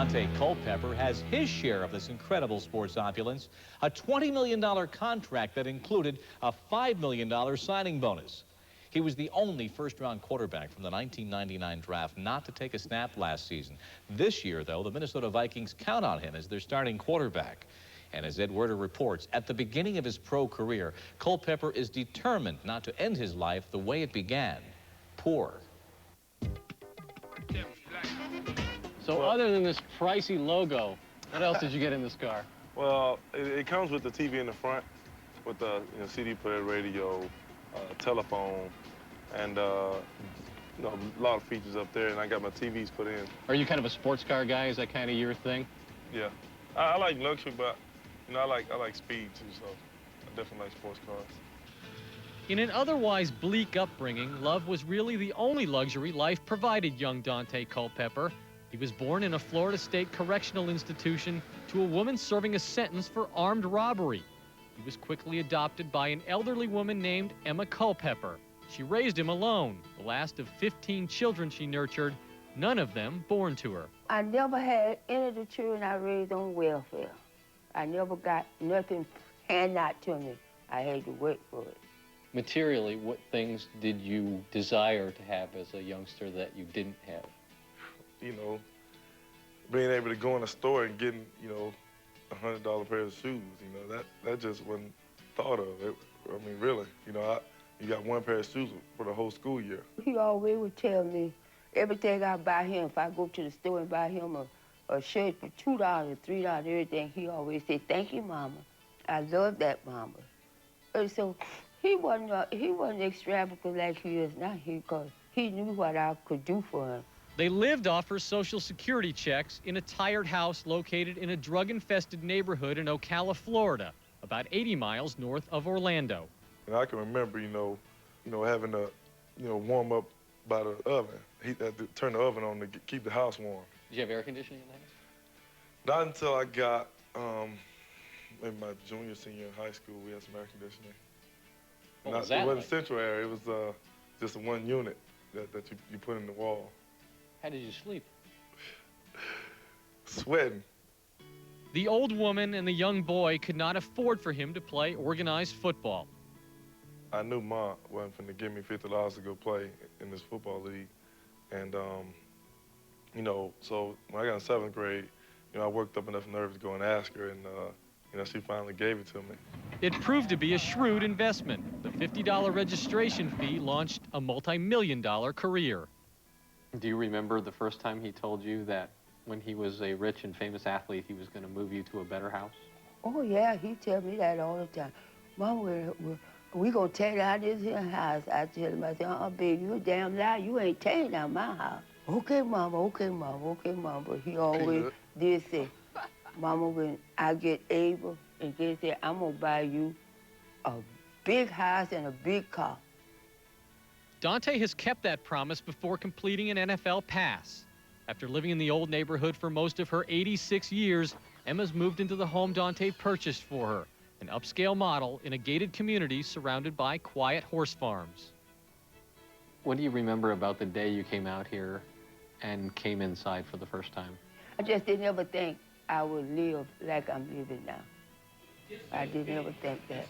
Daunte Culpepper has his share of this incredible sports opulence, a $20 million contract that included a $5 million signing bonus. He was the only first-round quarterback from the 1999 draft not to take a snap last season. This year, though, the Minnesota Vikings count on him as their starting quarterback. And as Ed Werder reports, at the beginning of his pro career, Culpepper is determined not to end his life the way it began, poor. So other than this pricey logo, what else did you get in this car? Well, it comes with the TV in the front, with the CD player, radio, telephone, and a lot of features up there. And I got my TVs put in. Are you kind of a sports car guy? Is that kind of your thing? Yeah, I like luxury, but I like speed too. So I definitely like sports cars. In an otherwise bleak upbringing, love was really the only luxury life provided young Daunte Culpepper. He was born in a Florida State correctional institution to a woman serving a sentence for armed robbery. He was quickly adopted by an elderly woman named Emma Culpepper. She raised him alone, the last of 15 children she nurtured, none of them born to her. I never had any of the children I raised on welfare. I never got nothing handed out to me. I had to work for it. Materially, what things did you desire to have as a youngster that you didn't have? Being able to go in a store and getting, a $100 pair of shoes, that just wasn't thought of. I mean, really, you got one pair of shoes for the whole school year. He always would tell me everything I buy him, if I go to the store and buy him a shirt for $2, $3, everything, he always said, "Thank you, Mama. I love that, Mama." And so he wasn't extravagant like he is now, because he knew what I could do for him. They lived off her Social Security checks in a tired house located in a drug-infested neighborhood in Ocala, Florida, about 80 miles north of Orlando. And I can remember, having to, warm up by the oven. He had to turn the oven on to keep the house warm. Did you have air conditioning in the house? Not until I got, in my junior, senior in high school, we had some air conditioning. What was that It wasn't like? central air. It was just one unit that you put in the wall. How did you sleep? Sweating. The old woman and the young boy could not afford for him to play organized football. I knew Mom wasn't going to give me $50 to go play in this football league. And, so when I got in 7th grade, I worked up enough nerve to go and ask her, and, she finally gave it to me. It proved to be a shrewd investment. The $50 registration fee launched a multi-million-dollar career. Do you remember the first time he told you that when he was a rich and famous athlete, he was going to move you to a better house? Oh, yeah, he tell me that all the time. Mom, we gonna tear down this here house. I tell him, I say, baby, you a damn lie. You ain't tearing down my house. Okay, Mama, okay, Mama, okay, Mama. But he always did say, Mama, when I get able and get there, I'm gonna buy you a big house and a big car. Daunte has kept that promise before completing an NFL pass. After living in the old neighborhood for most of her 86 years, Emma's moved into the home Daunte purchased for her, an upscale model in a gated community surrounded by quiet horse farms. What do you remember about the day you came out here and came inside for the first time? I just didn't ever think I would live like I'm living now. I didn't ever think that.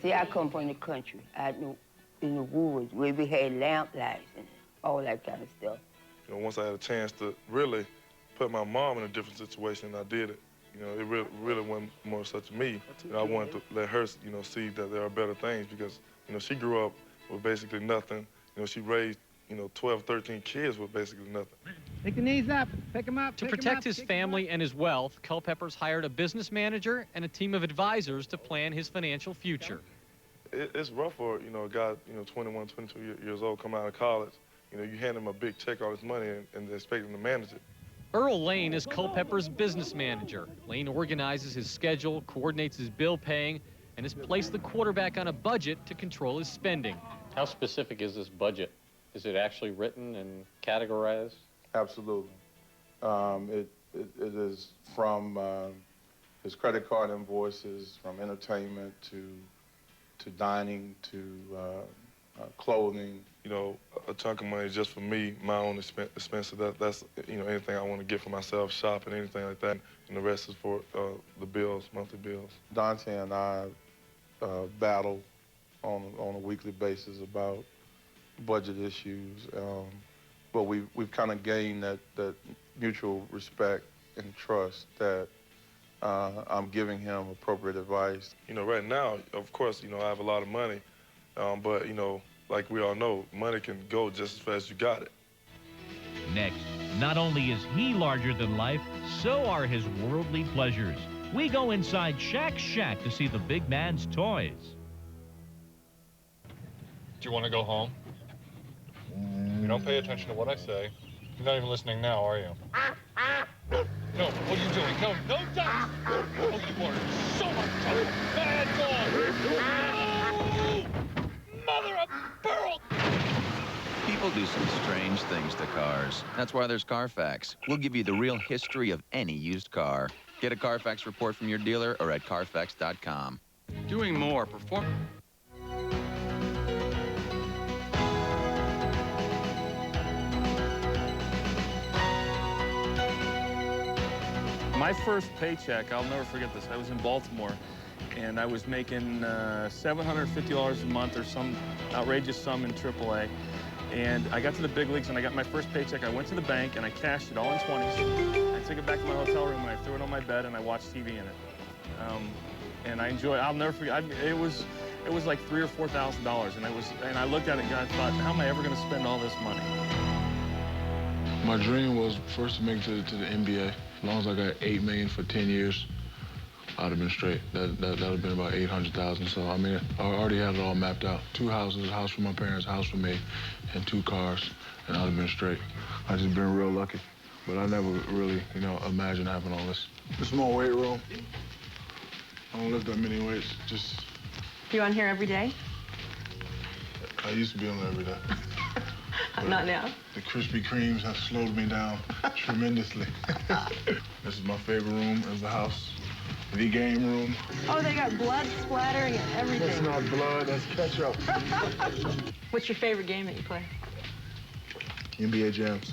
See, I come from the country. I knew in the woods where we had lamp lights and all that kind of stuff. Once I had a chance to really put my mom in a different situation, I did it. It really wasn't more such me. I wanted to let her, see that there are better things because, she grew up with basically nothing. She raised, 12, 13 kids with basically nothing. Pick the knees up, pick them up. To protect his family and his wealth, Culpepper's hired a business manager and a team of advisors to plan his financial future. It's rough for, a guy, 21, 22 years old, coming out of college. You hand him a big check, all this money, and expect him to manage it. Earl Lane is Culpepper's business manager. Lane organizes his schedule, coordinates his bill paying, and has placed the quarterback on a budget to control his spending. How specific is this budget? Is it actually written and categorized? Absolutely. It is from his credit card invoices, from entertainment to dining to clothing. You know, a chunk of money just for me, my own expenses. That's you know, anything I want to get for myself, shopping, anything like that. And the rest is for the bills, monthly bills. Daunte and I battle on a weekly basis about budget issues, but we've kind of gained that mutual respect and trust that I'm giving him appropriate advice. You know, right now, of course, you know, I have a lot of money, but you know, like we all know, money can go just as fast as you got it. Next, not only is he larger than life, so are his worldly pleasures. We go inside Shaq's shack to see the big man's toys. Do you want to go home? You don't pay attention to what I say. You're not even listening now, are you? No, what are you doing? No, no, don't! Oh, you are so much trouble. Bad dog! No! Mother of pearl! People do some strange things to cars. That's why there's Carfax. We'll give you the real history of any used car. Get a Carfax report from your dealer or at Carfax.com. Doing more, perform. My first paycheck, I'll never forget this. I was in Baltimore, and I was making $750 a month or some outrageous sum in AAA. And I got to the big leagues, and I got my first paycheck. I went to the bank, and I cashed it all in 20s. I took it back to my hotel room, and I threw it on my bed, and I watched TV in it. And I enjoyed it. I'll never forget. It was like $3,000 or $4,000, and I looked at it, and I thought, how am I ever going to spend all this money? My dream was first to make it to the NBA. As long as I got $8 million for 10 years, I'd have been straight. That would have been about $800,000. So, I mean, I already had it all mapped out. 2 houses, a house for my parents, a house for me, and 2 cars, and I'd have been straight. I just been real lucky. But I never really, you know, imagined having all this. A small weight room. I don't lift that many weights, just... You on here every day? I used to be on there every day. Not now. The Krispy Kremes have slowed me down tremendously. This is my favorite room in the house. The game room. Oh, they got blood splattering and everything. That's not blood, that's ketchup. What's your favorite game that you play? NBA Jams.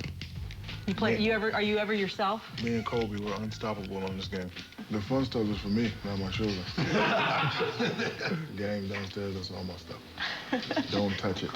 You play? Are you ever yourself? Me and Kobe were unstoppable on this game. The fun stuff is for me, not my children. The game downstairs, that's all my stuff. Don't touch it.